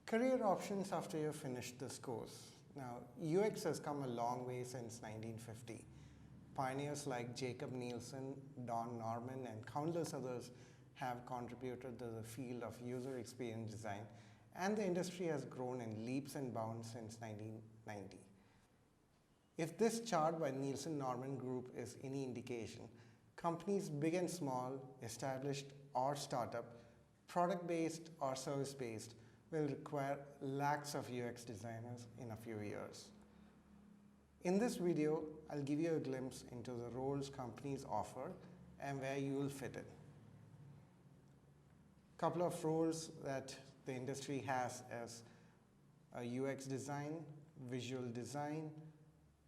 Career options after you finish this course. Now, UX has come a long way since 1950. Pioneers like Jakob Nielsen, Don Norman, and countless others have contributed to the field of user experience design, and the industry has grown in leaps and bounds since 1990. If this chart by Nielsen Norman Group is any indication, companies big and small, established or startup, product-based or service-based, will require lakhs of UX designers in a few years. In this video, I'll give you a glimpse into the roles companies offer and where you will fit in. Couple of roles that the industry has as UX design, visual design,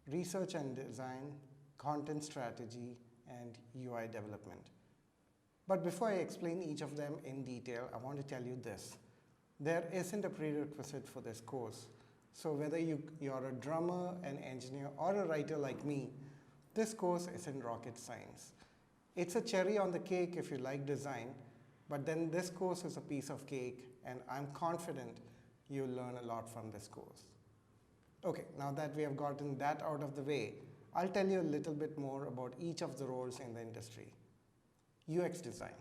research and design, content strategy, and UI development. But before I explain each of them in detail, I want to tell you this. There isn't a prerequisite for this course. So whether you're a drummer, an engineer, or a writer like me, this course isn't rocket science. It's a cherry on the cake if you like design, but then this course is a piece of cake, and I'm confident you'll learn a lot from this course. Okay, now that we have gotten that out of the way, I'll tell you a little bit more about each of the roles in the industry. UX design.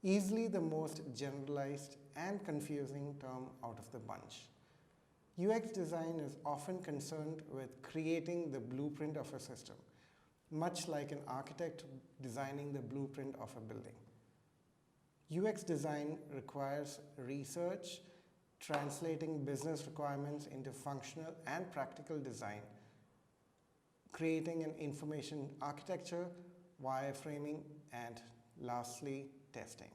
Easily the most generalized and confusing term out of the bunch. UX design is often concerned with creating the blueprint of a system, much like an architect designing the blueprint of a building. UX design requires research, translating business requirements into functional and practical design, creating an information architecture, wireframing, and lastly, testing.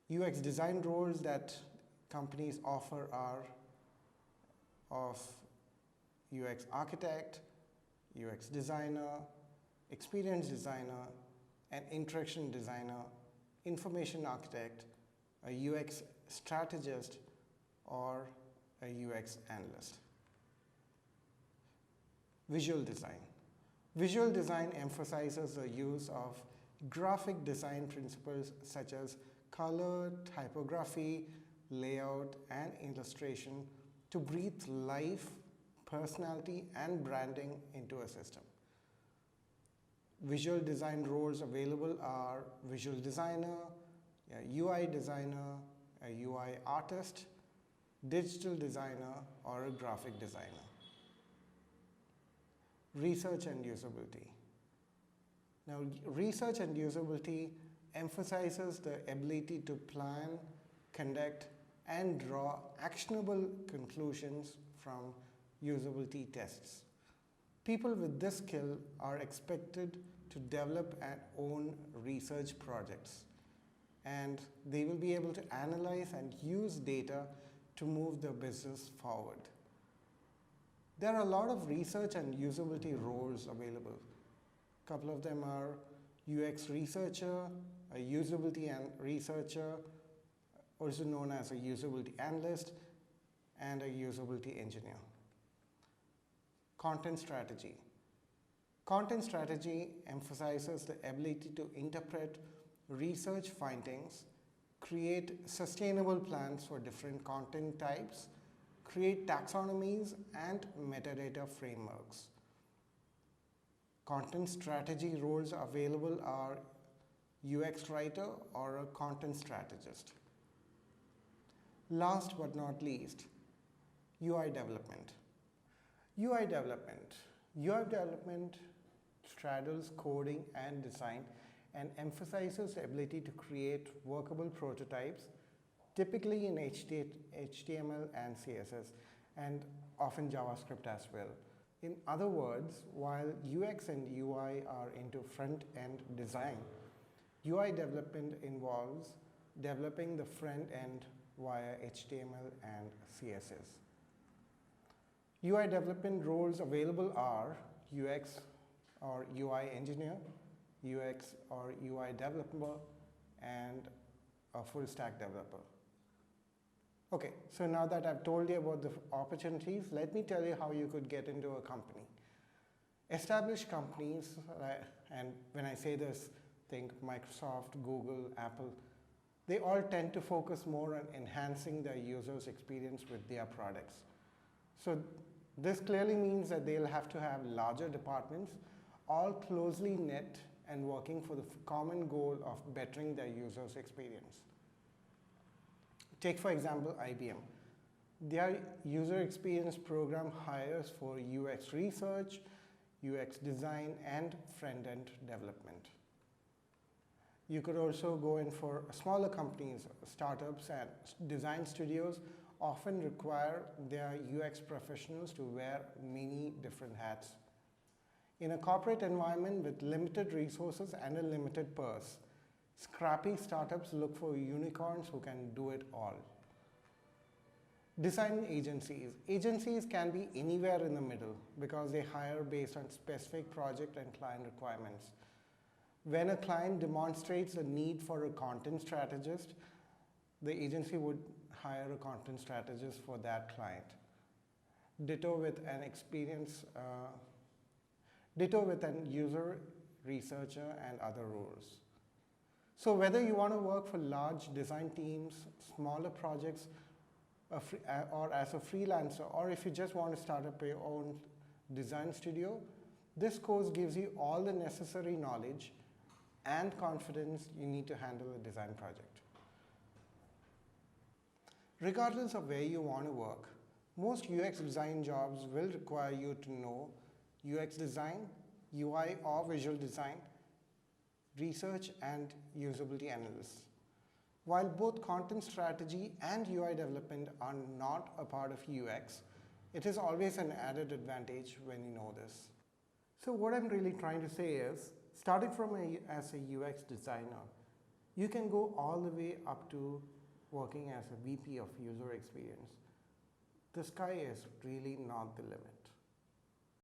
UX design roles that companies offer are of UX architect, UX designer, experience designer, an interaction designer, information architect, a UX strategist, or a UX analyst. Visual design. Visual design emphasizes the use of graphic design principles such as color, typography, layout, and illustration to breathe life, personality, and branding into a system. Visual design roles available are visual designer, a UI designer, a UI artist, digital designer, or a graphic designer. Research and usability. Now, research and usability emphasizes the ability to plan, conduct, and draw actionable conclusions from usability tests. People with this skill are expected to develop and own research projects, and they will be able to analyze and use data to move the business forward. There are a lot of research and usability roles available. A couple of them are UX researcher, a usability researcher, also known as a usability analyst, and a usability engineer. Content strategy. Content strategy emphasizes the ability to interpret research findings, create sustainable plans for different content types, create taxonomies and metadata frameworks. Content strategy roles available are UX writer or a content strategist. Last but not least, UI development. UI development straddles coding and design and emphasizes the ability to create workable prototypes, typically in HTML and CSS, and often JavaScript as well. In other words, while UX and UI are into front-end design, UI development involves developing the front end via HTML and CSS. UI development roles available are UX or UI engineer, UX or UI developer, and a full stack developer. Okay, so now that I've told you about the opportunities, let me tell you how you could get into a company. Established companies, and when I say this, think Microsoft, Google, Apple, They all tend to focus more on enhancing their users' experience with their products. So this clearly means that they'll have to have larger departments, all closely knit and working for the common goal of bettering their users' experience. Take, for example, IBM. Their user experience program hires for UX research, UX design, and front-end development. You could also go in for smaller companies, startups, and design studios often require their UX professionals to wear many different hats. In a corporate environment with limited resources and a limited purse, scrappy startups look for unicorns who can do it all. Design agencies. Agencies can be anywhere in the middle because they hire based on specific project and client requirements. When a client demonstrates a need for a content strategist, the agency would hire a content strategist for that client. Ditto with an user researcher and other roles. So whether you want to work for large design teams, smaller projects, or as a freelancer, or if you just want to start up your own design studio, this course gives you all the necessary knowledge and confidence you need to handle a design project. Regardless of where you want to work, most UX design jobs will require you to know UX design, UI or visual design, research, and usability analysis. While both content strategy and UI development are not a part of UX, it is always an added advantage when you know this. So what I'm really trying to say is, starting from as a UX designer, you can go all the way up to working as a VP of user experience. The sky is really not the limit.